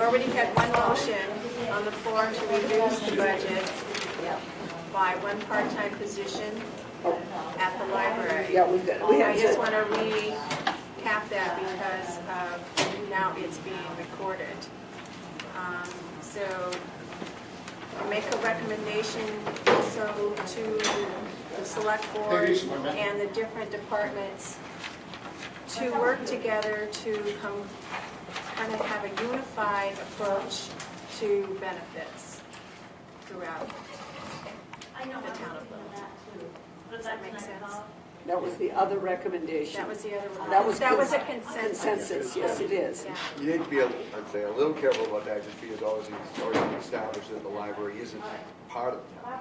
already had one motion on the floor to reduce the budget by one part-time position at the library. Yeah, we I have just to, want to recap that because now it's being recorded. So I make a recommendation also to the select board and the different departments to work together to kind of have a unified approach to benefits throughout the town of Littleton. Does that make sense? that was the other recommendation. That was the other one. That was a consensus. consensus, yes, it is. Yeah. You need to be, I'd say, a little careful about that, just because obviously it's already been established that the library isn't part of the town.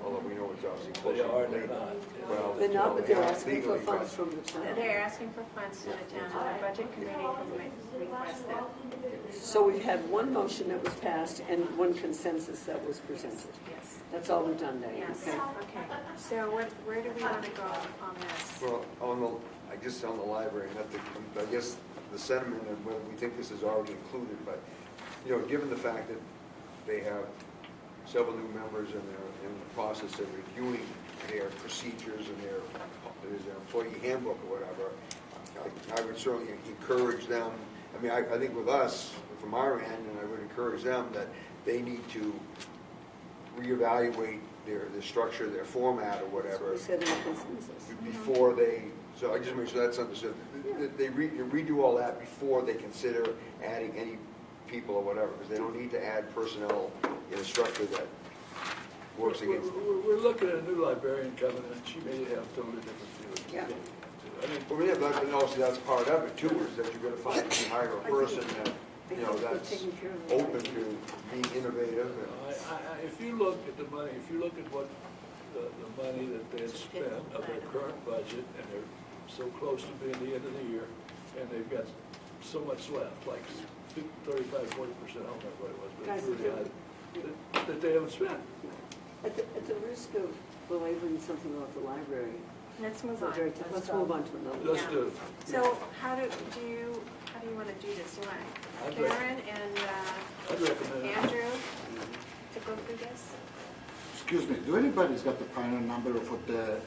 Although we know it's obviously close. They are, they're not. Well, They're not, but they're yeah, asking for legally, funds but- from the town. They're asking for funds to the town, and the budget committee has requested that. So we've had one motion that was passed and one consensus that was presented. Yes. That's all we've done, Diane, Yes, okay? okay. So where do we want to go on this? Well, I guess on the library, I guess the sentiment of whether we think this is already included, but, given the fact that they have several new members and they're in the process of reviewing their procedures and their employee handbook or whatever, I would certainly encourage them. I mean, I think with us, from our end, and I would encourage them that they need to reevaluate their structure, their format or whatever We said in the consensus. before they, so I just make sure that's understood. That they redo all that before they consider adding any people or whatever, because they don't need to add personnel in a structure that works against them. We're looking at a new librarian coming in, she may have totally different feelings. Yeah. I mean, Well, yeah, but obviously that's part of it too, is that you're gonna find, if you hire a person that, that's taking care of the open to being innovative. if you look at the money, if you look at what the money that they spent of their current budget, and they're so close to being the end of the year, and they've got so much left, like 35, 40%, I don't remember what it was, but it's really high, that they haven't spent. At the risk of belaboring something about the library, Let's move on. let's move on to another. Let's Yeah. do it. So how do you want to do this? Do you I'd want like- Karen and I'd recommend it. Andrew to go through this? Excuse me, do anybody's got the final number of what the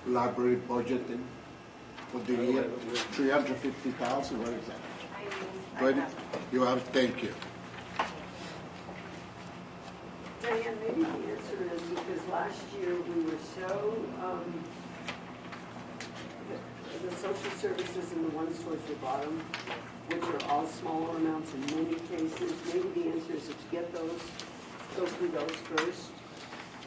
library budgeting for the year? 350,000, what is that? I Ready? have- You have, thank you. Diane, maybe the answer is because last year we were so, the social services and the ones towards the bottom, which are all smaller amounts in many cases, maybe the answer is to get those, go through those first,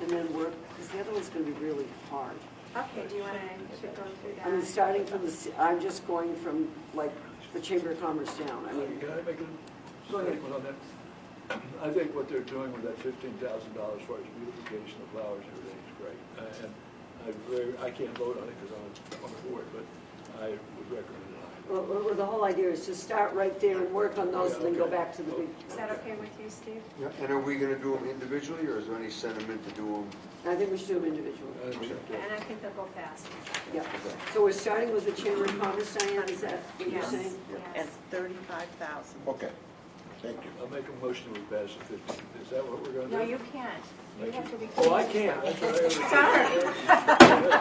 and then work, because the other one's going to be really hard. Okay, do you want to go through that? I mean, starting from I'm just going from, like, the Chamber of Commerce down. I mean, Can I make a Go ahead. statement on that? I think what they're doing with that $15,000 as far as beautification of flowers and everything is great. And I can't vote on it because I'm on the board, but I would recommend it. well, the whole idea is to start right there and work on those and then go back to the big. Is that okay with you, Steve? Yeah, and are we gonna do them individually, or is there any sentiment to do them? I think we should do them individually. And I think they'll go fast. Yeah. So we're starting with the Chamber of Commerce, Diane, is that what you're Yes. saying? Yes. 35,000. Okay, thank you. I'll make a motion to pass the 15. Is that what we're going to do? No, you can't. You have to be. Oh, I can't. That's what I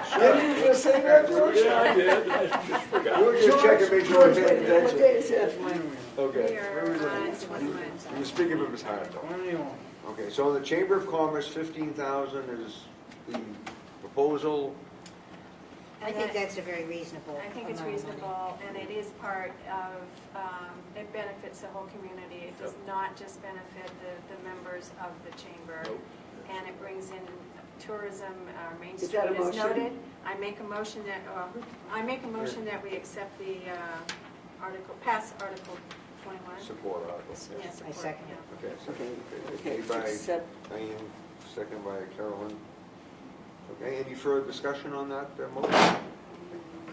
Sorry. Didn't you say that, George? Yeah, I did. I just forgot. We'll just check and make sure we're paying What attention. day is it? We Okay. are on 21. You're speaking from his heart, though. Okay, so in the Chamber of Commerce, 15,000 is the proposal. I think that's a very reasonable I think it's amount of money. reasonable, and it is part of, it benefits the whole community. It does not just benefit the members of the chamber. Nope. And it brings in tourism, Main Is Street that a is motion? noted. I make a motion that we accept the article, pass Article 21. Support article. Yes, support, I second it. yeah. Okay, so, Okay, made by accept. Diane, second by Carolyn. Okay, any further discussion on that motion?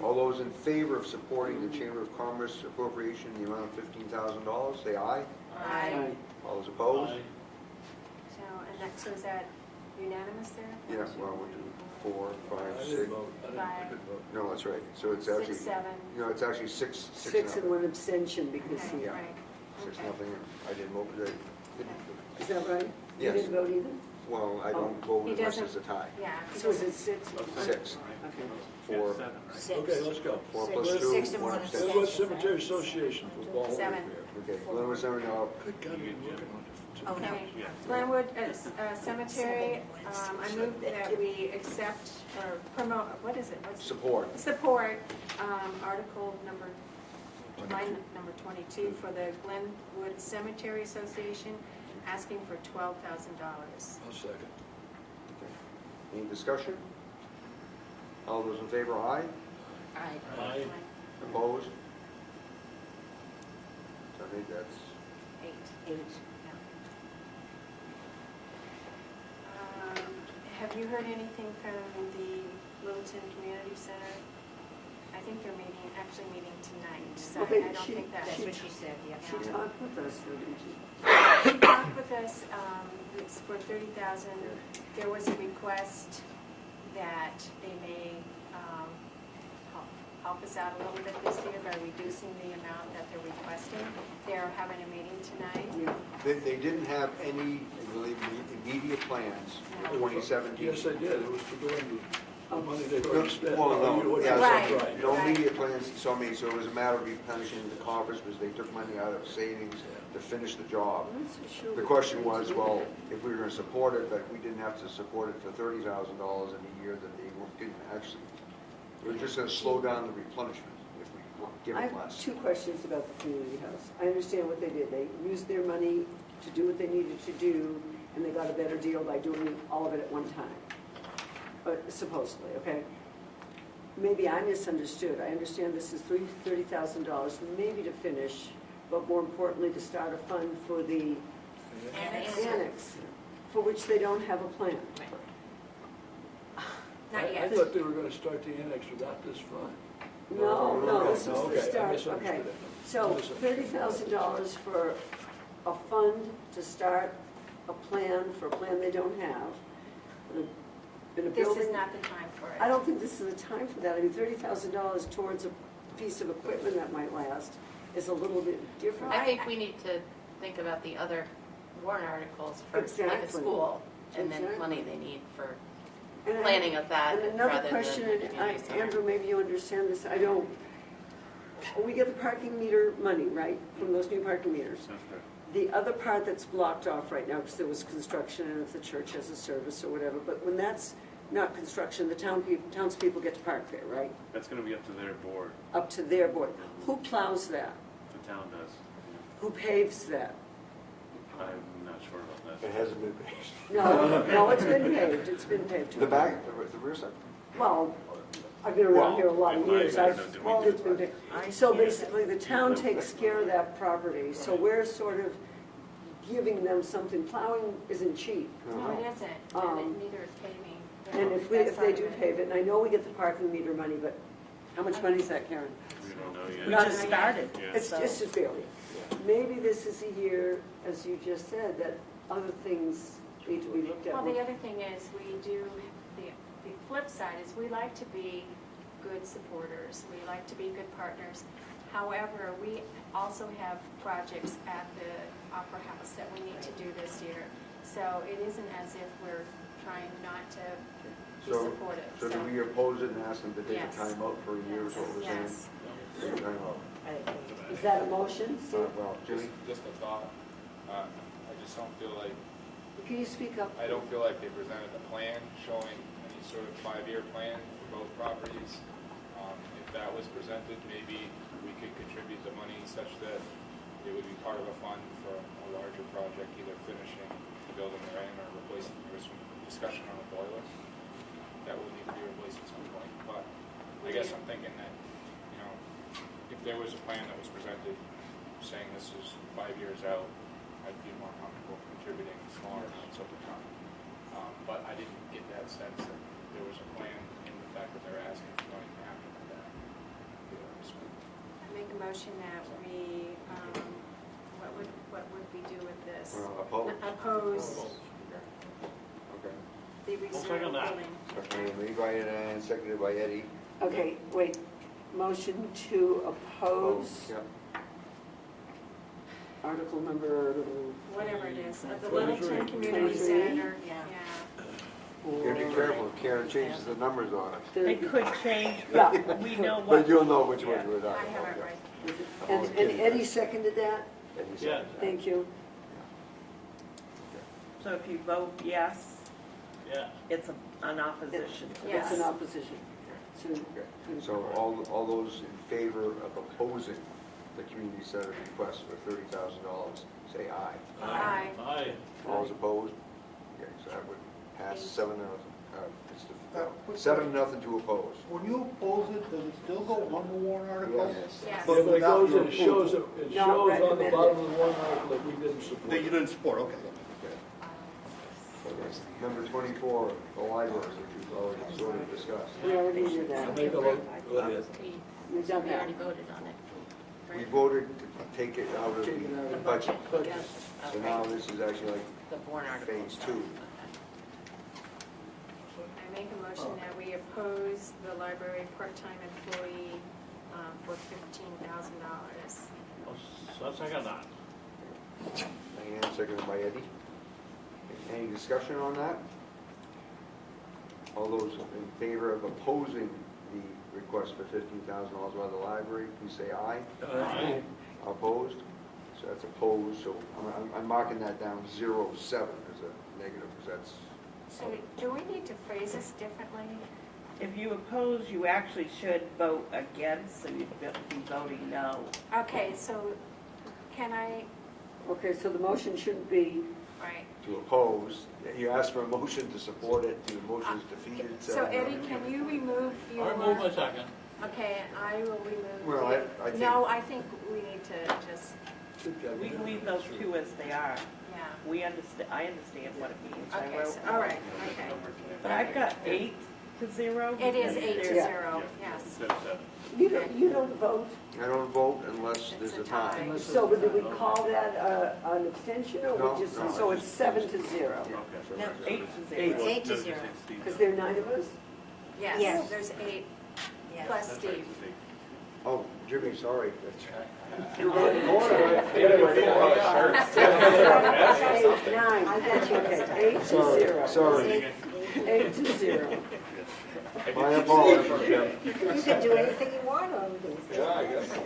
All those in favor of supporting the Chamber of Commerce appropriation in the amount of $15,000, say aye. Aye. All those opposed? So, and that, so is that unanimous there? Yeah, well, 1, 2, 4, 5, I 6. didn't vote. I didn't vote. No, that's right. So it's actually, 6, 7. it's actually six Six and now. one abstention because Okay, he, right. 6, Okay. nothing. I didn't vote because Is that right? You Yes. didn't vote either? well, I don't Oh. vote He unless doesn't- it's a tie. Yeah. So is it 6? 6, Okay. 4, Six. Okay, let's go. 4 Six. plus 2, Six and 1 one abstention. Glenwood Cemetery Association for ball. 7. Okay, Glenwood Cemetery, no, Good God, you're looking on it. Oh, no. Okay, Glenwood Cemetery, I move that we accept or promote, what is it? What's support. Support, article line number 22 for the Glenwood Cemetery Association, asking for $12,000. I'll second. Okay. Any discussion? All those in favor, aye? Aye. Aye. Opposed? So I think that's, 8. 8. Have you heard anything from the Littleton Community Center? I think they're actually meeting tonight, so Okay, I don't think That's that's. what she said, yeah. She talked with us, though, didn't she? She talked with us, it's for 30,000. There was a request that they may help us out a little bit this year by reducing the amount that they're requesting. They're having a meeting tonight. Yeah. they didn't have any, I believe, immediate plans for 2017. Yes, they did. It was for doing the money they've already spent. Well, no, yeah, Right. so no Right. immediate plans, so I mean, so it was a matter of replenishing the coffers, because they took money out of savings to finish the job. I'm not so sure The what question that was, is. well, if we were gonna support it, but we didn't have to support it for $30,000 in a year, that they didn't actually, we were just gonna slow down the replenishment if we give I it have less. 2 questions about the community house. I understand what they did. They used their money to do what they needed to do, and they got a better deal by doing all of it at one time. But supposedly, okay? Maybe I misunderstood. I understand this is $30,000, maybe to finish, but more importantly, to start a fund for the annex, for which they don't have a plan. Not I yet. thought they were gonna start the annex without this fund. No, no, this is Okay, the I start, misunderstood okay. it. So $30,000 for a fund to start a plan for a plan they don't have. In a This building. is not the time for it. I don't think this is the time for that. I mean, $30,000 towards a piece of equipment that might last is a little bit different. I think we need to think about the other warrant articles for like Exactly. a school, and then Exactly. money they need for And I- planning of that And another rather question, than and community center. Andrew, maybe you understand this, I don't, we get the parking meter money, right, from those new parking meters? The other part that's blocked off right now, because there was construction, and if the church has a service or whatever, but when that's not construction, the townspeople get to park there, right? That's gonna be up to their board, Up to their board. Who plows that? the town does. Who paves that? I'm not sure about It that. hasn't been finished. No, it's been paved. The back, the rear side? Well, I've been around here a lot of Well, years, I- I've, it's been big. So basically, the town takes care of that property, so we're sort of giving them something. Plowing isn't cheap. No, it isn't, and neither is paving. And if That's they part do of it. pave it, and I know we get the parking meter money, but how much money is that, Karen? We don't know yet. Not just a- started. Yeah. It's just a barely. Maybe this is a year, as you just said, that other things need to be looked at. Well, the other thing is, we do, the flip side is, we like to be good supporters, we like to be good partners. However, we also have projects at the Opera House that we need to do this year. So it isn't as if we're trying not to be So, supportive. so do we oppose it and ask them to take a Yes. time out for a year, is what we're saying? Yes. Take a time out. Is that a motion, Steve? Well, Jimmy? Just a thought, I just don't feel like, Can you speak up? I don't feel like they presented a plan showing any sort of 5-year plan for both properties. If that was presented, maybe we could contribute the money such that it would be part of a fund for a larger project, either finishing the building they're in or replacing. There was some discussion on the boiler that will need to be replaced at some point, but I guess I'm thinking that, you know, if there was a plan that was presented saying this is 5 years out, I'd be more comfortable contributing smaller amounts over time. But I didn't get that sense that there was a plan in the fact that they're asking for money to happen like that. I make a motion that we, what would we do with this? Oppose? Oppose Okay. the reserve second that. building. Okay, made by Ann, seconded by Eddie. Okay, wait. Motion to oppose Yeah. article number whatever it is, at the 23. Littleton Community 23. Center, Yeah. yeah. You gotta be careful if Karen changes the numbers on it. They could change, Yeah. but we know what. But you'll know which Yeah. ones we're I talking have about. it right. And Eddie seconded that? And he Yeah. said that. Thank you. So if you vote yes, Yeah. it's an opposition. It's Yes. an opposition. So, Okay. So all those in favor of opposing the community center request for $30,000, say aye. Aye. Aye. All those opposed? Okay, so that would pass 7-0. Quick 7-0 to oppose. When you oppose it, does it still go on the warrant article? Yes. Yes. But Yeah, but it without goes, your and it shows, approval. it Not shows on the recommended. bottom of the warrant article that we didn't support. That you didn't support, okay. Okay. Number 24, the library, which we've already sort of discussed. we already did I that. make a vote, go ahead. We've done We that. already voted on it. We right? voted to take it out of Take it out of the the budget. Yeah. So Okay. now this is actually like The warrant article. phase stuff. 2. I make a motion that we oppose the library part-time employee for $15,000. So second that. Diane, seconded by Eddie. Any discussion on that? All those in favor of opposing the request for $15,000 by the library, please say aye. Aye. Opposed? So that's opposed, so I'm marking that down 0-7 as a negative, because that's, So do we need to phrase this differently? If you oppose, you actually should vote against, so you'd be voting no. Okay, so can I, Okay, so the motion shouldn't be, right. to oppose. You asked for a motion to support it, the motion is defeated. So Eddie, can you remove your? I move my second. Okay, and I will remove. Well, I think- No, I think we need to just, We can leave those two as they are. yeah. We understand, I understand what it means. I Okay, wrote- so, all right, okay. But I've got 8 to 0. It is because 8 to there's- 0, yes. Instead of 7. you don't vote, I don't vote unless It's there's a a tie. tie. so but do we call that an abstention or No, we just, no, so I it's just- 7 to 0? Okay. No, 8 to 0. It's 8 to 0. Because there are 9 of us? Yes, Yes. there's 8 Yes. plus That's right, Steve. Steve. Oh, Jimmy, sorry. You're right. 9, I got you. okay, 8 to Sorry, 0. sorry. 8 to 0. My apologies, Jim. You can do anything you want on these. Yeah, I guess.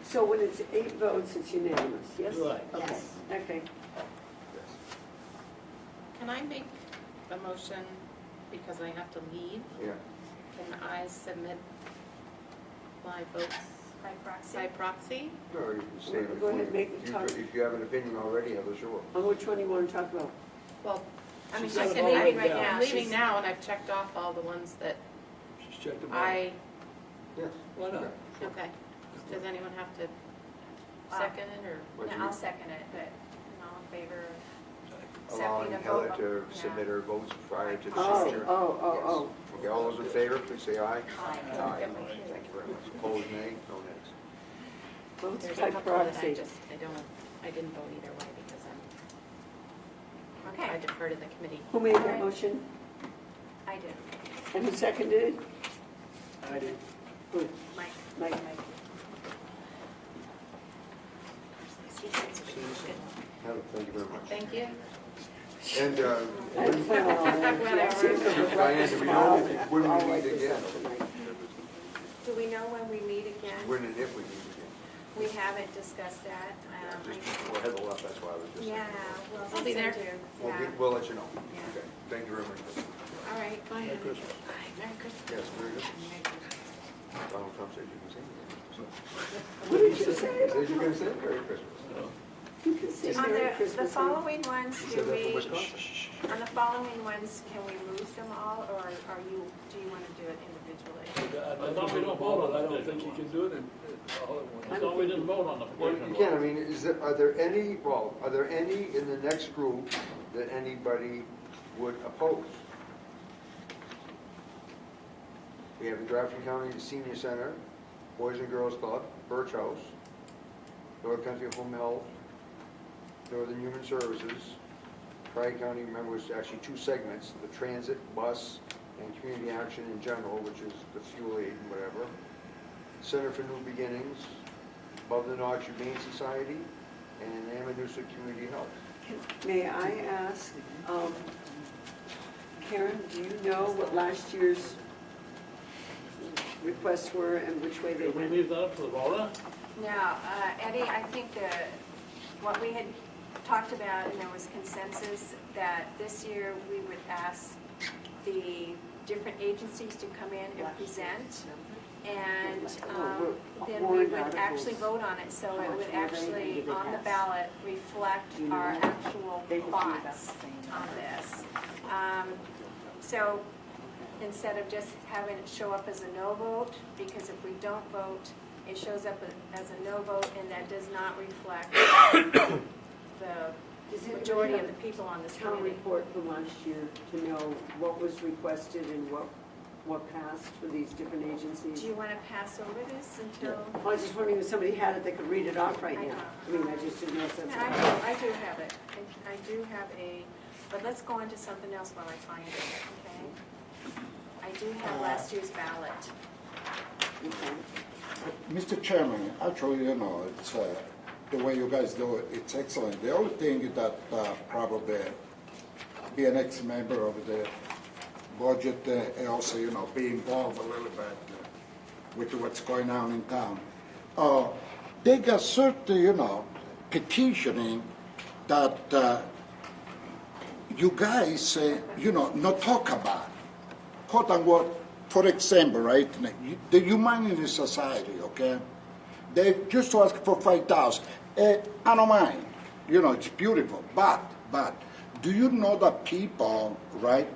So when it's 8 votes, it's unanimous, yes? Right. Okay. Yes. Okay. Can I make a motion because I have to leave? Yeah. Can I submit my votes By proxy. by proxy? No, you can say it. Go ahead, make the You- talk. If you have an opinion already, have a sure. On which one do you want to talk about? Well, I mean, She's I got can it all leave written down. I'm leaving She's- now and I've checked off all the ones that She's checked them out. Yes. Why not? okay. Does anyone have to second it or? What do No, I'll you- second it, but all in favor of Allowing accepting a Heather vote? to Yeah. submit her votes prior to the Oh, signature. oh. Yes. Okay, all those in favor, please say aye. Aye. Thank you very much. Opposed, nay? No nays. Votes There's a by couple that I proxy. just, I didn't vote either way because I Okay, defer to the committee. Who made that motion? I did. And who seconded it? I did. Good. Mike. Mike. Heather, thank you very much. Thank you. And, I plan on all that. Whatever. Diane, do we know when we I'll meet write this again? up tonight. Do we know when we meet again? When and if we meet again? We haven't discussed that. Just before Heather left, that's why I was just. Yeah, well, I'll be so there. do. We'll, Yeah, we'll let you know. Yeah. Okay, thank you very much. all right. Bye. Merry Christmas. Bye. Merry Christmas. Yes, very good. Donald Trump said you can say that. What did you He say? said you can say Merry Christmas. You can say On Merry the Christmas. following ones, He do said that from we, Wisconsin. on the following ones, can we lose them all, or do you want to do it individually? I thought we don't vote on it. I don't think you can do it all at once. I thought we didn't vote on the Well, provision. you can, I mean, are there any in the next group that anybody would oppose? We have the Grafton County Senior Center, Boys and Girls Club, Birch House, North Country Home Health, Northern Human Services, Tri-County, remember, it's actually 2 segments, the transit, bus, and community action in general, which is the fuel aid and whatever. Center for New Beginnings, Above the Notch Humane Society, and Amanuset Community Health. May I ask, Karen, do you know what last year's requests were and which way they Did we went? leave that up to the voter? Now, Eddie, I think what we had talked about, and there was consensus, that this year we would ask the different agencies to come in and present, and then we would actually vote on it, so it would actually, on the ballot, reflect our actual thoughts on this. So instead of just having it show up as a no vote, because if we don't vote, it shows up as a no vote, and that does not reflect the majority of the people on this Town committee. report from last year to know what was requested and what passed for these different agencies? Do you want to pass over this until? Well, I was just wondering if somebody had it, they could read it off right I now. know. I mean, I just didn't know if that's. I do have it. I do have but let's go on to something else while I find it, okay? I do have last year's ballot. Okay. Mr. Chairman, actually, it's the way you guys do it, it's excellent. The only thing that probably be an ex-member of the budget and also, be involved a little bit with what's going on in town. They got certain, petitioning that you guys, not talk about, quote unquote. For example, right, the Humanity Society, okay, they just ask for 5,000. I don't mind, it's beautiful, but do you know that people, right,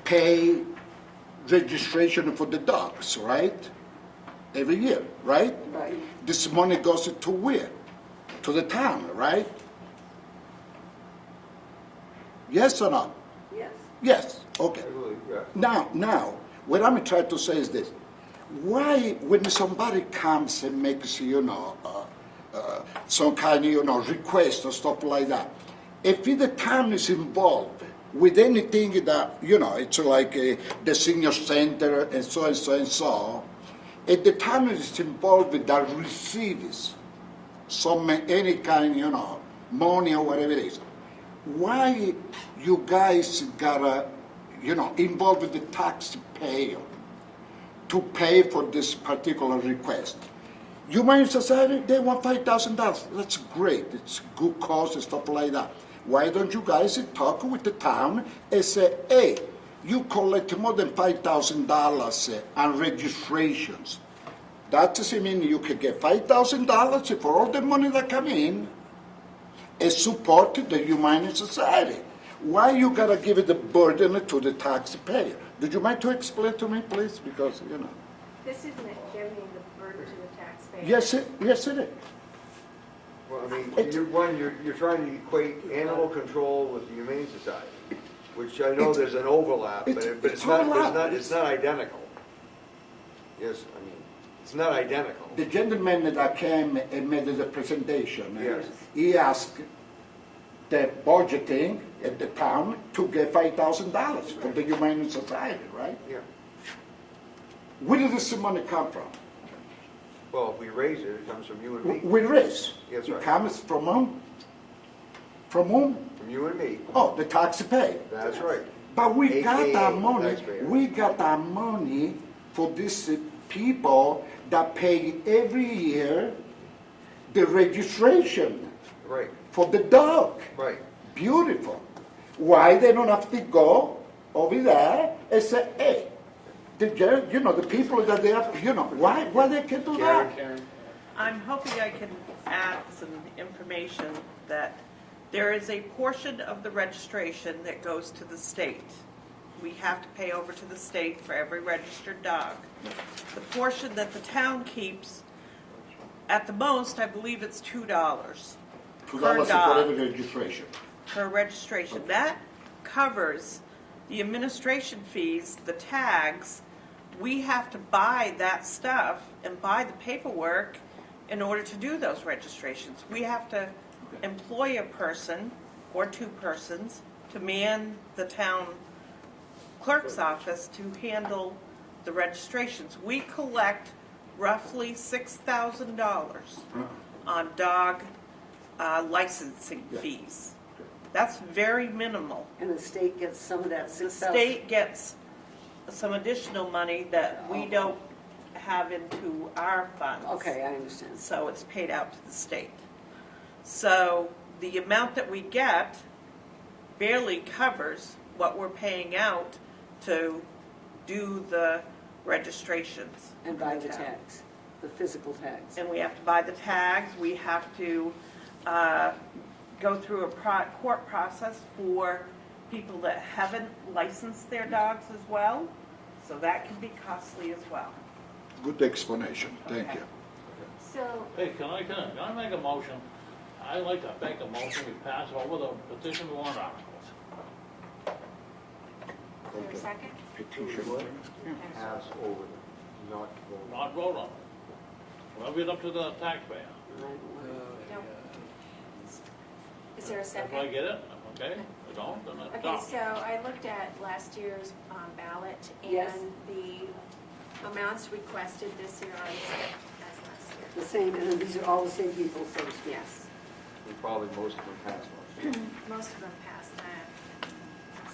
pay registration for the dogs, right, every year, right? Right. This money goes to where? To the town, right? Yes or no? Yes. Yes, okay. I believe, yeah. Now, what I'm trying to say is this. Why, when somebody comes and makes, some kind of, request or stuff like that, if the town is involved with anything that, it's like the senior center and so and so and so, if the town is involved with that receives any kind, money or whatever it is, why you guys gotta, involved with the taxpayer to pay for this particular request? Humane Society, they want $5,000. That's great. It's good cause and stuff like that. Why don't you guys talk with the town and say, hey, you collect more than $5,000 on registrations. That doesn't mean you can get $5,000 for all the money that come in and support the Humane Society. Why you gotta give it the burden to the taxpayer? Did you mind to explain to me, please? Because, This isn't giving the burden to the taxpayer. Yes, it is. Well, I mean, you're trying to equate animal control with the Humane Society, which I know there's an overlap, but it's not identical. Yes, I mean, it's not identical. The gentleman that came and made the presentation, Yes. he asked the budgeting at the town to get $5,000 for the Humane Society, right? Yeah. Where did this money come from? Well, if we raise it, it comes from you and me. We raise. That's It right. comes from whom? From whom? From you and me. Oh, the taxpayer. That's right. But we got AKA that money. taxpayer. We got that money for these people that pay every year the registration Right, for the dog. right. Beautiful. Why they don't have to go over there and say, hey, the people that they have, why they can do that? Karen? I'm hoping I can add some information that there is a portion of the registration that goes to the state. We have to pay over to the state for every registered dog. The portion that the town keeps, at the most, I believe it's $2 $2 per for every dog registration. per registration. That covers the administration fees, the tags. We have to buy that stuff and buy the paperwork in order to do those registrations. We have to employ a person or two persons to man the town clerk's office to handle the registrations. We collect roughly $6,000 on dog licensing Yeah. fees. That's very minimal. And the state gets some of that The 6,000? state gets some additional money that we don't have into our funds. Okay, I understand. So it's paid out to the state. So the amount that we get barely covers what we're paying out to do the registrations. And buy the tags, the physical tags. And we have to buy the tags, we have to go through a court process for people that haven't licensed their dogs as well. So that can be costly as well. Good explanation, thank Okay. you. So, Hey, can I make a motion? I'd like to make a motion, we pass over the petition warrant articles. is there a second? Petition. Pass over them, not vote. Not vote on it. Leave it up to the taxpayer. No. Is there a If I second? get it, okay, if I don't, then it's Okay, done. so I looked at last year's ballot, Yes. and the amounts requested this year are the same as last year. The same, and these are all the same people, so to speak. Yes, And probably most of them passed one. most of them passed.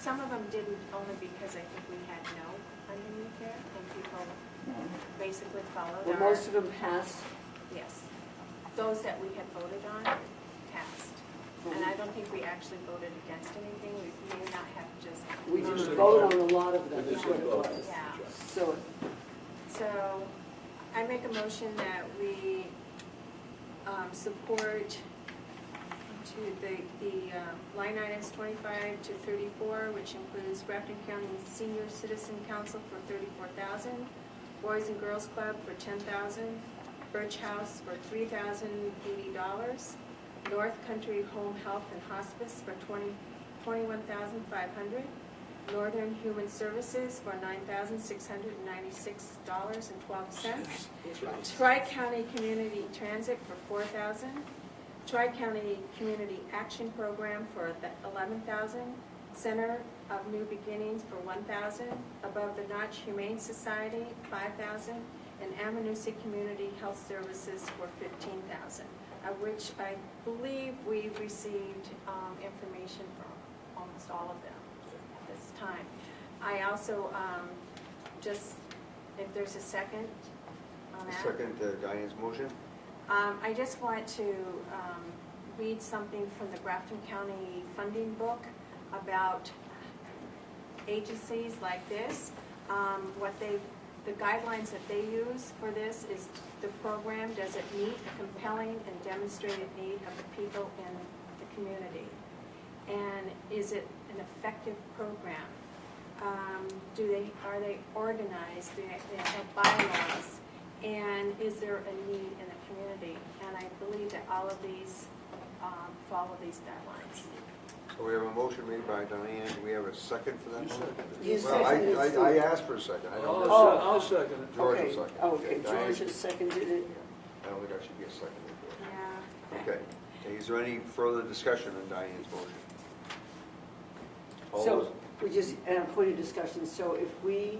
Some of them didn't, only because I think we had no underneath there, and people basically followed Well, our... most of them passed. Yes. Those that we had voted on passed. And I don't think we actually voted against anything. We may not have just... We just vote on a lot of them, is what it was. Yeah. So, So I make a motion that we support to the line items 25 to 34, which includes Grafton County Senior Citizen Council for $34,000, Boys and Girls Club for $10,000, Birch House for $3,080, North Country Home Health and Hospice for $21,500, Northern Human Services for $9,696.12, Tri-County Community Transit for $4,000, Tri-County Community Action Program for $11,000, Center of New Beginnings for $1,000, Above the Notch Humane Society $5,000, and Amanuense Community Health Services for $15,000, of which I believe we've received information from almost all of them at this time. I also, just, if there's a second on that. Second Diane's motion? I just want to read something from the Grafton County funding book about agencies like this. The guidelines that they use for this is the program, does it meet a compelling and demonstrated need of the people in the community? And is it an effective program? Are they organized? Do they have bylaws? And is there a need in the community? And I believe that all of these follow these guidelines. So we have a motion made by Diane, do we have a second for that motion? You Well, seconded it, I asked for a second, I don't know. I'll second it. George will okay, second. okay, Diane- George has seconded it. I don't think I should be a second. Yeah. Okay, is there any further discussion on Diane's motion? All So, those- we just, point of discussion, so if we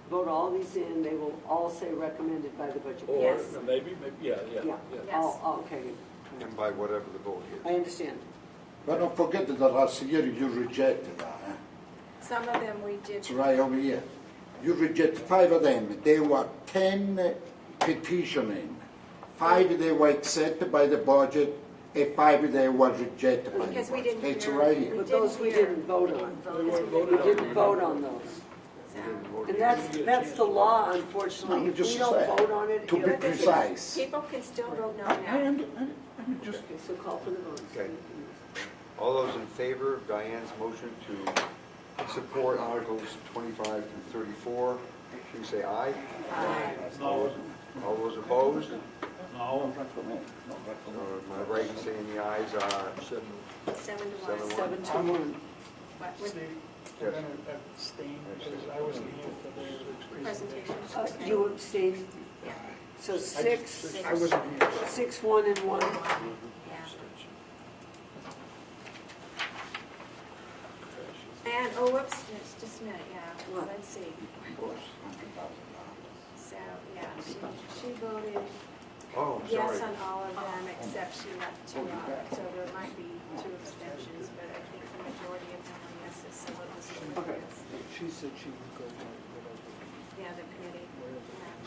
vote all these in, they will all say recommended by the budget. Or Yes. maybe, yeah. Yeah, Yes. okay, And by whatever the vote I is. understand. But don't forget that last year you rejected that. Some of them we did. It's right over here. You reject 5 of them. There were 10 petitioning. 5 they were accepted by the budget, and 5 they were rejected by the Because we budget. didn't It's hear- right here. But those we didn't vote on. We weren't We voted on. didn't vote on those. So- We didn't vote. And that's the law, unfortunately. I'm If we just don't saying, vote on it, to be it'll- precise. People can still vote no I now. I'm just, Okay, so call for the vote. Okay. All those in favor of Diane's motion to support Articles 25 through 34, please say aye. Aye. All those opposed? No, My right in saying the ayes are 7 to 1. 7-1. 7 to 1. What, with Yes. abstain because I wasn't here for the presentation? You abstained? Yeah. So 6, I wasn't here. 6, 1, and 1. Yeah. And, oh, whoops, just a minute, yeah, What? let's see. So, yeah, she voted Oh, yes sorry. on all of them, except she left two out. So there might be two abstentions, but I think the majority of them are yeses, so we'll just go with Okay. yes. She said she would go with whatever. Yeah, the committee.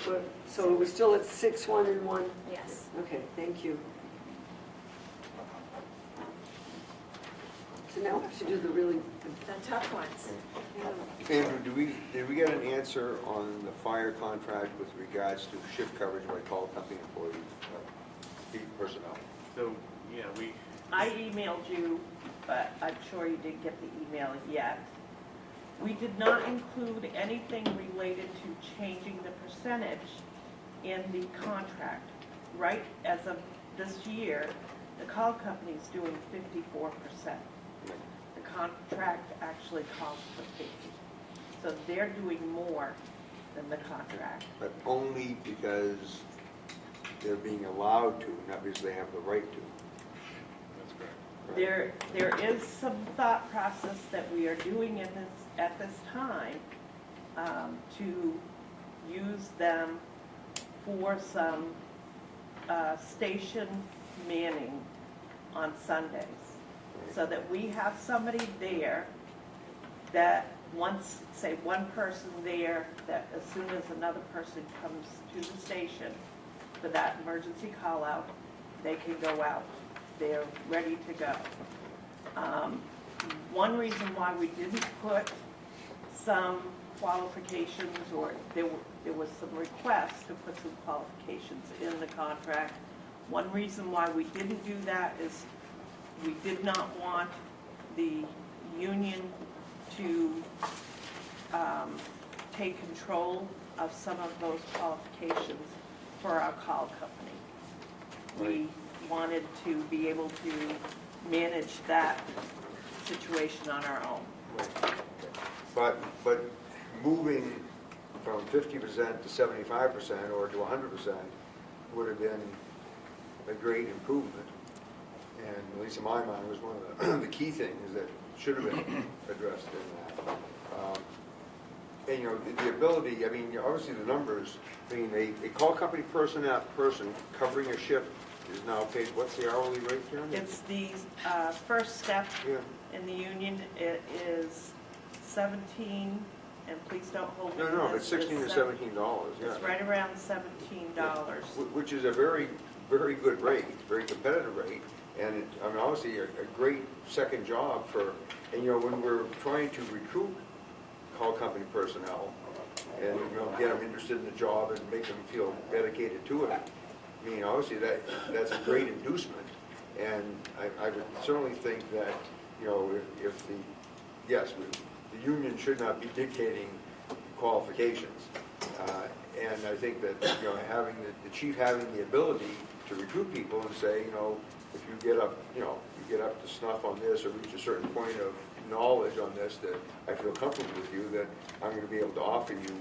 But, so we're still at 6-1 and 1? Yes. Okay, thank you. So now we have to do the really, The tough ones. Andrew, did we get an answer on the fire contract with regards to shift coverage by call company employees, personnel? So, yeah, I emailed you, but I'm sure you didn't get the email yet. We did not include anything related to changing the percentage in the contract. Right as of this year, the call company's doing 54%. The contract actually calls for 50. So they're doing more than the contract. But only because they're being allowed to, not because they have the right to. that's correct. There is some thought process that we are doing at this time to use them for some station manning on Sundays, so that we have somebody there that once, say, one person there, that as soon as another person comes to the station for that emergency call out, they can go out. They're ready to go. One reason why we didn't put some qualifications, or there was some requests to put some qualifications in the contract. One reason why we didn't do that is we did not want the union to take control of some of those qualifications for our call company. We wanted to be able to manage that situation on our own. But moving from 50% to 75% or to 100% would have been a great improvement. And at least in my mind, was one of the key things that should have been addressed in that. And you know, the ability, I mean, obviously the numbers, I mean, a call company person covering a shift is now paid, what's the hourly rate, Karen? It's the first step Yeah. in the union. It is 17, and please don't hold me to No, this, it's $16 to $17, yeah. It's right around $17. Which is a very, very good rate, very competitive rate, and it, I mean, obviously a great second job for, and you know, when we're trying to recruit call company personnel and, you know, get them interested in the job and make them feel dedicated to it, I mean, obviously that's a great inducement, and I would certainly think that, you know, if the, yes, the union should not be dictating qualifications. And I think that, you know, having the chief having the ability to recruit people and say, you know, if you get up, you know, you get up to snuff on this or reach a certain point of knowledge on this, that I feel comfortable with you, that I'm going to be able to offer you,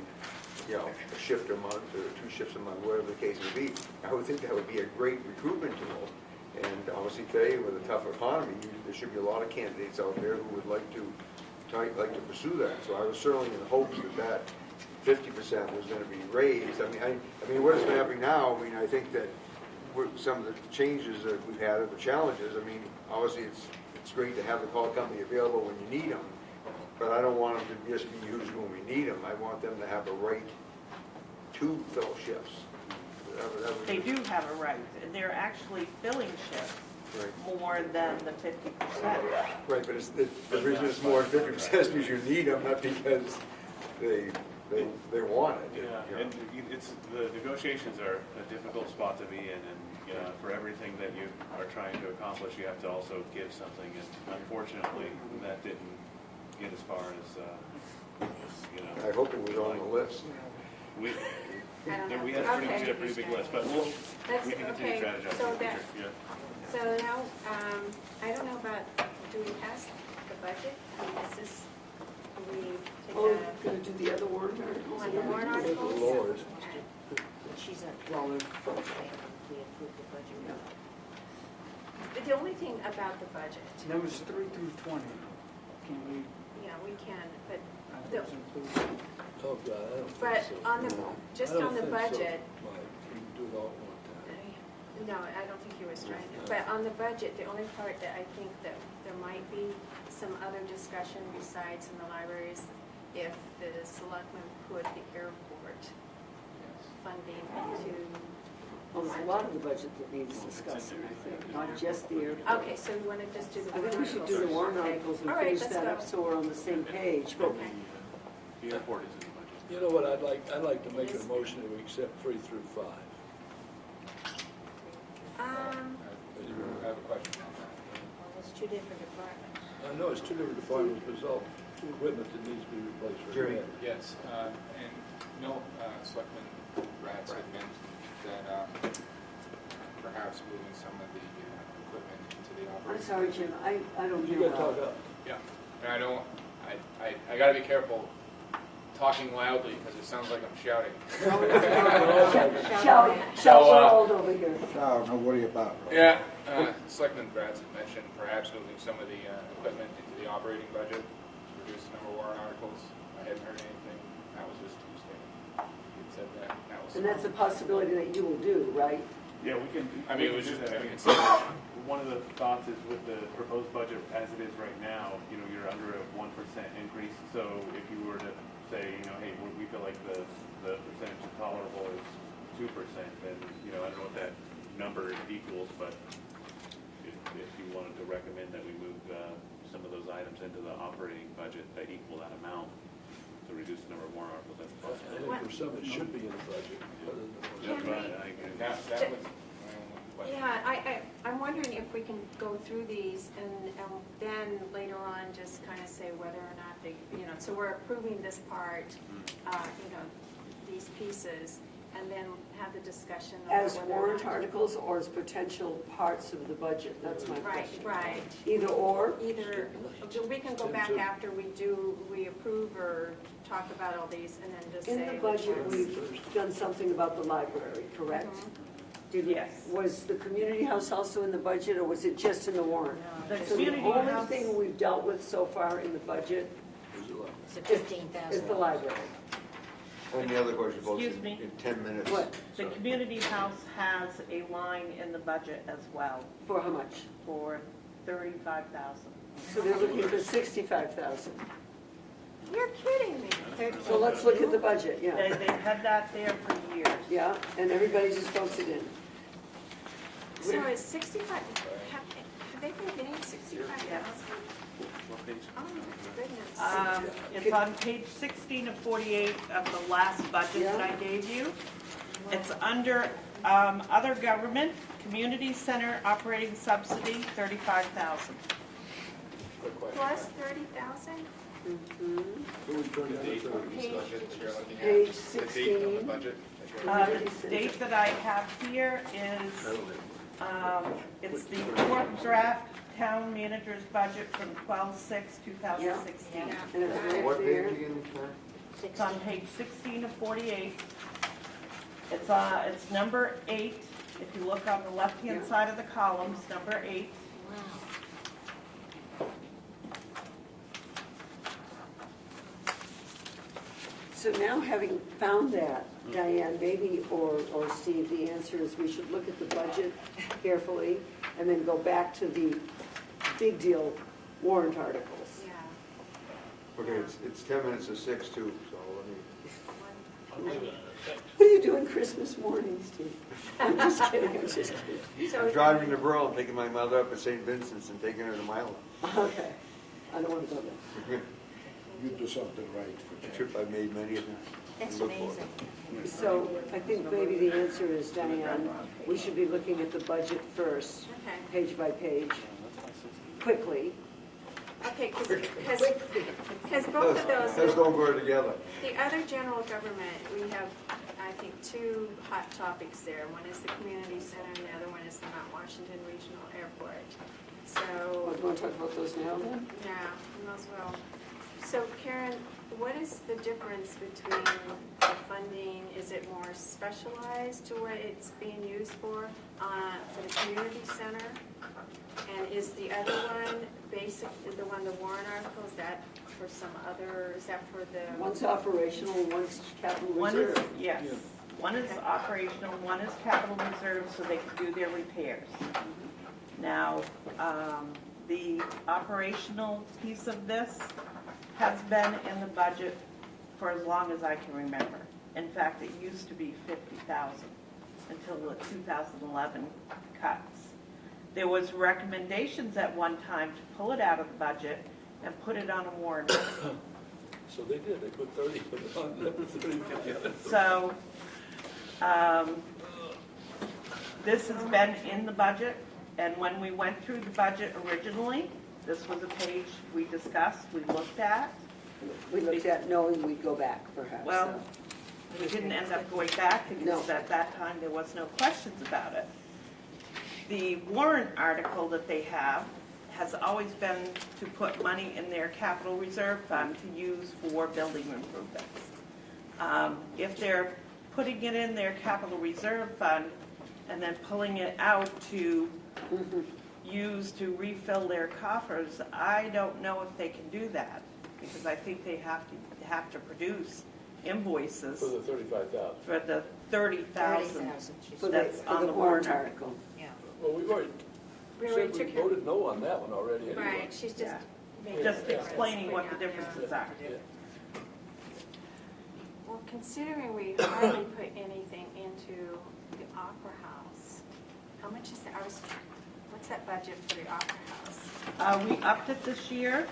you know, a shift a month or 2 shifts a month, whatever the case may be. I would think that would be a great recruitment tool. And obviously today, with a tough economy, there should be a lot of candidates out there who would like to pursue that. So I was certainly in hopes that 50% was going to be raised. I mean, what is happening now? I mean, I think that some of the changes that we've had, or the challenges. I mean, obviously it's great to have the call company available when you need them, but I don't want them to just be used when we need them. I want them to have the right to fill shifts. They do have a right, and they're actually filling shifts more than the 50%. Right, but the reason it's more than 50% is because you need them, not because they want it. Yeah, and it's, the negotiations are a difficult spot to be in, and for everything that you are trying to accomplish, you have to also give something, and unfortunately, that didn't get as far as, you know. I hope it was on the list. We I don't know. we had Okay. a pretty big list, but That's, we can continue okay, strategizing so in the that, future, so now, I don't know about, do we pass the budget? I mean, is this, do we take Oh, a, going to do the other warrant articles? on the warrant articles? Lord. Okay. She's at, well, we approved the budget. But the only thing about the budget, Numbers 3 through 20, can we, yeah, we can, but add the, those included? Oh, God, I don't think But so. on the, just I don't on the think so, budget, Mike. We can do it all at one time. no, I don't think he was trying to. But on the budget, the only part that I think that there might be some other discussion besides in the libraries, if the selectmen put the airport funding to. Well, there's a lot of the budget that needs discussing, I think, not just the airport. Okay, so we want to just do the I warrant think we should articles. do the warrant Okay. articles and All right, finish let's that go. up so we're on the same page, but Okay. The airport is in the budget. You know what, I'd like to make a motion that we accept 3 through 5. I have a question on that. Well, it's two different departments. I know it's 2 different departments, but it's all equipment that needs to be replaced. right Jerry. there. Yes, and Selectman Bratz had mentioned that perhaps moving some of the equipment into the I'm operating. sorry, Jim, I don't You hear gotta talk well. up. Yeah, and I don't, I gotta be careful talking loudly because it sounds like I'm shouting. Shout loud over here. No, don't worry about it. Yeah, Selectman Bratz had mentioned perhaps moving some of the equipment into the operating budget, to reduce the number of warrant articles. I hadn't heard anything, that was just Tuesday. He said that, was. And that's a possibility that you will do, right? Yeah, we can. I mean, it we was can just, do I that. mean, One of the thoughts is with the proposed budget as it is right now, you're under a 1% increase. So if you were to say, hey, we feel like the percentage tolerable is 2%, then, I don't know what that number equals, but if you wanted to recommend that we move some of those items into the operating budget that equal that amount to reduce the number of warrant articles, that's I possible. think there's some that should be in the budget. other than the Can ones- we- I agree. that was my only question. Yeah, I'm wondering if we can go through these and then later on just kind of say whether or not they, so we're approving this part, these pieces, and then have the discussion. about As whether or warrant not- articles or as potential parts of the budget? That's my Right, question. right. Either or? Either, we can go back after we approve or talk about all these and then just say. In the which budget, ones. we've done something about the library, correct? Did we- Yes. Was the community house also in the budget, or was it just in the warrant? The So community the only house- thing we've dealt with so far in the budget There's a lot. It's a $15,000. is the library. And the other question, folks, Excuse me? in 10 minutes. What? The Sorry. community house has a line in the budget as well For how much? for 35,000. So they're looking for 65,000. You're kidding me. So let's look at the budget, yeah. They've had that there for years. Yeah, and everybody just votes it in. So it's 65, have they been getting 65,000? What page? Oh my goodness. It's on page 16 of 48 of the last budget that I gave you. It's under other government, community center operating subsidy, 35,000. Quick question. Plus 30,000? So we turn The it date into on this budget that you're looking at? Page The date on 16. the budget that you're The date that I have here is, it's the fourth draft town manager's budget from 12/6/2016. And it's right What there. page again, Karen? It's on page 16 of 48. It's number 8. If you look on the left-hand Yeah. side of the columns, number 8. So now, having found that, Diane, maybe, or Steve, the answer is we should look at the budget carefully and then go back to the big deal warrant articles. Yeah. Okay, it's 10 minutes to 6 too, so let me, What are you doing Christmas morning, Steve? I'm just kidding, I'm just kidding. I'm driving to Berlin, picking my mother up at St. Vincent's and taking her to Milan. Okay, I don't want to go there. You do something right for A Jack. trip I've made many of them. That's Look forward. amazing. So I think maybe the answer is, Diane, we should be looking at the budget first, Okay. page by page, quickly. Okay, because both of Those those, don't go together. the other general government, we have, I think, two hot topics there. One is the community center and the other one is the Mount Washington Regional Airport. So, Do you want to talk about those now, then? yeah, we might as well. So Karen, what is the difference between the funding? Is it more specialized to what it's being used for the community center? And is the other one basic, the one, the warrant article, is that for some other, is that for the? One's operational, one's capital One is, reserve. yes, one is operational, one is capital reserve, so they can do their repairs. Now, the operational piece of this has been in the budget for as long as I can remember. In fact, it used to be 50,000 until the 2011 cuts. There was recommendations at one time to pull it out of the budget and put it on a warrant. So they did, they put 30 on the 30. So, this has been in the budget, and when we went through the budget originally, this was a page we discussed, we looked at. We looked at knowing we'd go back perhaps. Well, we didn't end up going back because No. at that time there was no questions about it. The warrant article that they have has always been to put money in their capital reserve fund to use for building improvements. If they're putting it in their capital reserve fund and then pulling it out to use to refill their coffers, I don't know if they can do that, because I think they have to produce invoices For the 35,000. for the 30,000 For that's the on the warrant warrant article. article. Yeah. Well, we've already We already said we took care- voted no on that one already anyway. Right, she's just Yeah. making. Just the explaining what the difference. differences are. Yeah. Well, considering we hardly put anything into the Opera House, how much is that, what's that budget for the Opera House? We upped it this year,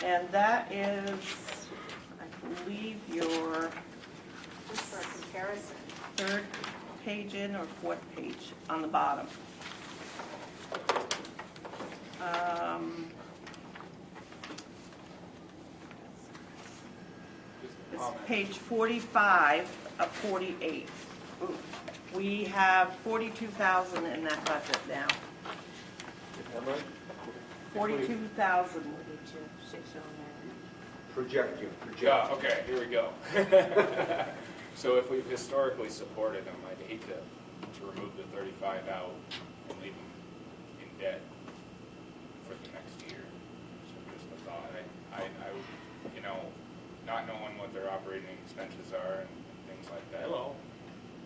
and that is, I believe, your Just for a comparison. third page in or fourth page on the bottom. It's page 45 of 48. We have 42,000 in that budget now. How much? 42,000. 42,609. Projecting. Yeah, okay, here we go. So if we've historically supported them, I'd hate to remove the 35 out and leave them in debt for the next year. So just a thought, I would, you know, not knowing what their operating expenses are and things like that. Hello.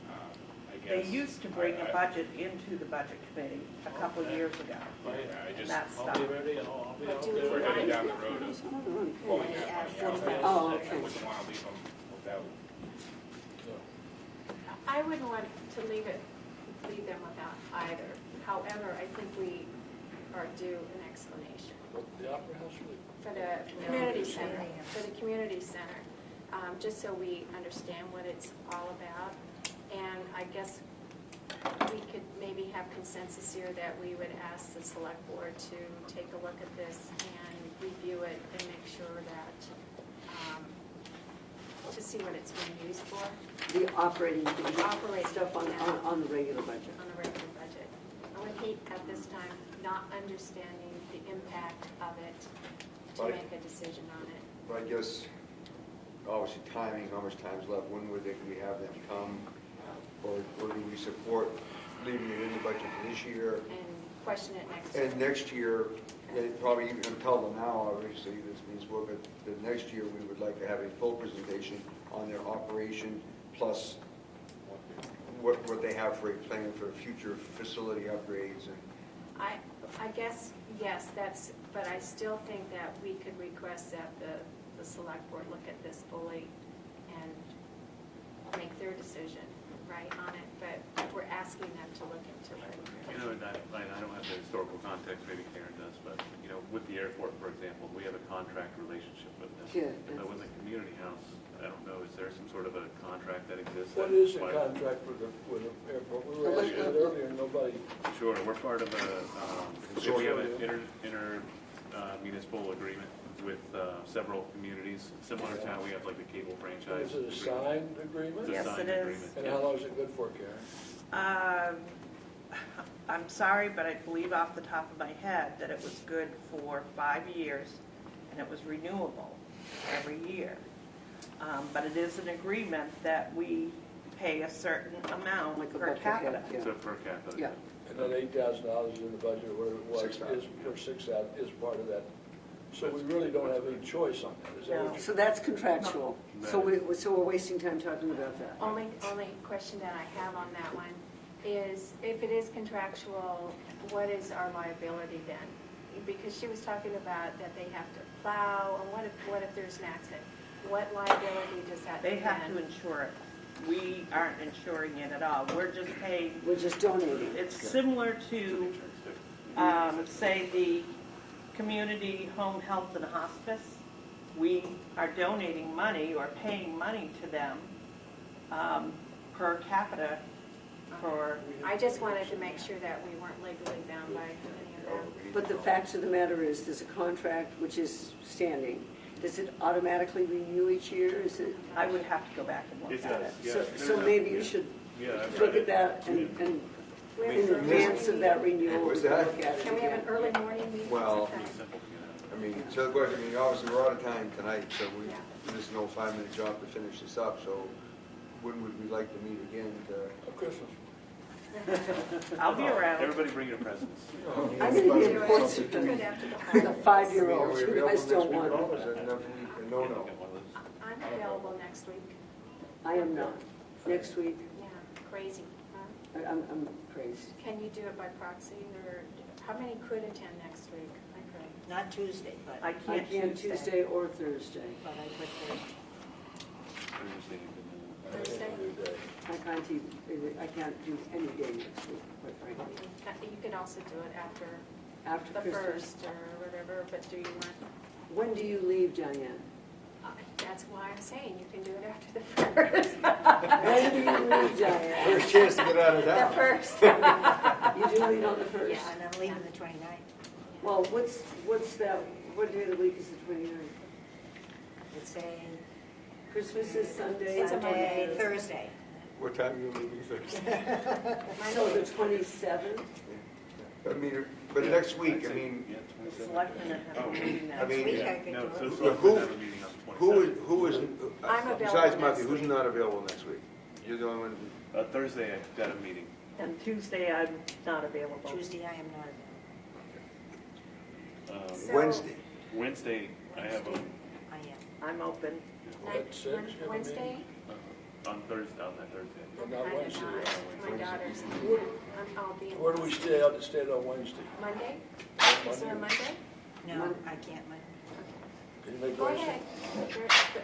I They guess. used to bring a budget into the budget committee a couple of years ago. Yeah, I And just, that I'll stopped. be ready, and I'll be out do there. we we're headed want- down the road of pulling that money out. Oh, I okay. wouldn't want to leave them without. I wouldn't want to leave them without either. However, I think we are due an explanation The Opera House really? for the community center, just so we understand what it's all about. And I guess we could maybe have consensus here that we would ask the select board to take a look at this and review it and make sure that, to see what it's being used for The operating Operating, stuff on the regular budget. on a regular budget. I would hate at this time not understanding the impact of it to Right. make a decision on it. But I guess, obviously timing, how much time's left, when would we have them come? Or do we support leaving it in the budget for this year? And question it next year. And next year, they probably even gonna tell them now, obviously, this means well, but the next year, we would like to have a full presentation on their operation, plus what they have for a plan for future facility upgrades and. I guess, yes, but I still think that we could request that the select board look at this fully and make their decision, right, on it, but we're asking them to look into it. You know, and I don't have the historical context, maybe Karen does, but, you know, with the airport, for example, we have a contract relationship with them. Yeah, But with the community house, I don't know, is there some sort of a contract that exists? What is a contract with the airport? We were asking that earlier, and nobody, Sure, we're part of a, we have an municipal agreement with several communities, similar to how we have like the cable franchise. is it a signed agreement? It's a Yes, signed it is. agreement, And yeah. how long is it good for, Karen? I'm sorry, but I believe off the top of my head that it was good for 5 years, and it was renewable every year. But it is an agreement that we pay a certain amount Like a per buck a head, capita. yeah. So per capita. Yeah. And that $8,000 in the budget, or whatever it was, $6,000. or 6,000 is part of that. So we really don't have any choice on that, is that what So that's contractual. So we're wasting time talking about that. Only question that I have on that one is, if it is contractual, what is our liability then? Because she was talking about that they have to plow, and what if there's an accident? What liability does that They have then? to insure it. We aren't insuring it at all. We're just paying, We're just donating. it's similar to, say, the community home health and hospice. We are donating money or paying money to them per capita for, I just wanted to make sure that we weren't legally bound by any of them. But the fact of the matter is, there's a contract which is standing. Does it automatically renew each year? Is it? I would have to go back and look It at does, it. yeah. So maybe you should Yeah, I've look read at it. that and in We have an early advance of that renewal, What's look that? at it Can we have an again. early morning meeting? Well, sometime? Simple to get out. I mean, so the question, I mean, obviously, we're out of time tonight, so Yeah. this is no 5-minute job to finish this up, so when would we like to meet again to? Of Christmas. I'll be around. Everybody bring your presents. I'm going to be Do in it Portsmouth after with the the holidays. $5-year-olds. Are we You available guys next don't week want at all? it. Is that enough? No, no. I'm available next week. I am not. Next week, Yeah, crazy, huh? I'm crazy. Can you do it by proxy, or how many could attend next week? I could. Not Tuesday, but, I I can't can Tuesday. Tuesday or Thursday. but I put Thursday. Thursday, Thursday? I can't do any day next week, quite frankly. You can also do it after After the Christmas. 1st or whatever, but do you want, When do you leave, Diane? that's why I'm saying you can do it after the 1st. When do you leave, Diane? First chance to get out of The town. 1st. You do leave on the 1st? Yeah. And I'm leaving the 29th. Well, what's that, what day of the week is the 29th? It's a Christmas is Sunday. It's a Monday, Monday. Thursday. What time are you leaving Thursday? So the 27th? I mean, but next week, I mean, The selectmen have a meeting I next mean, week. Week I could No, do so it. selectmen have a meeting on the 27th. who is, I'm available besides next Matthew, who's week. not available next week? You're the only one, Thursday, I've got a meeting. And Tuesday, I'm not available. Tuesday I am not available. So- Wednesday. Wednesday, I have a, I am. I'm open. At 6, you have a meeting? Wednesday? on Thursday, on that Thursday. I'm Not kind of Wednesday, not. yeah. My daughter's, I'll be in. Where do we stay on Wednesday? Monday? Is there a Monday? No, I can't. Can you make Go Wednesday?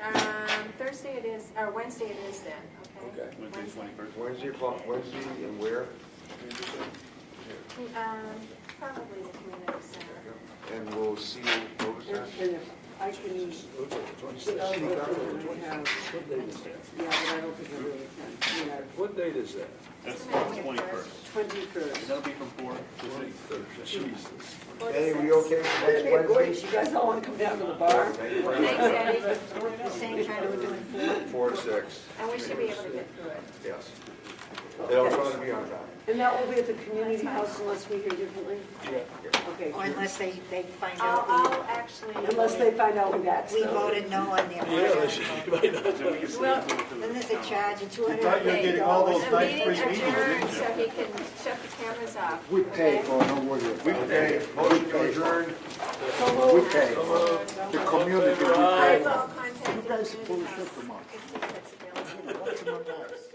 ahead. Thursday it is, or Wednesday it is then, okay? Okay. Wednesday, 21st. Wednesday and where? Probably the community center. And we'll see you, what was that? And if I can, Looks like the get 26th. out of it, I have, What date is that? yeah, but I don't think I really can. You know, What date is that? That's the 21st. 21st. That'll be from 4 to 6. Jesus. Hey, we okay for Hey, next boys, Wednesday? you guys all want to come down to the bar? Thanks, Eddie. The same time we're doing 4 4. to 6, And we should be able to get through it. yes. They'll try to be on time. And that will be at the community house unless we hear differently? Okay. Or unless they find I'll out actually. Unless they find out we got we stuff. voted no on their Yeah, budget. she might not. Then we can send it to Then there's a the charge of $200. thought you were getting all those The nice meeting free meetings, adjourned so he can shut the cameras off. We okay? pay, oh, no worry about it. Okay, motion to adjourn. We pay. The community, we I pay. will contact You the guys community push house up the mark. and see if it's available. What's more nice?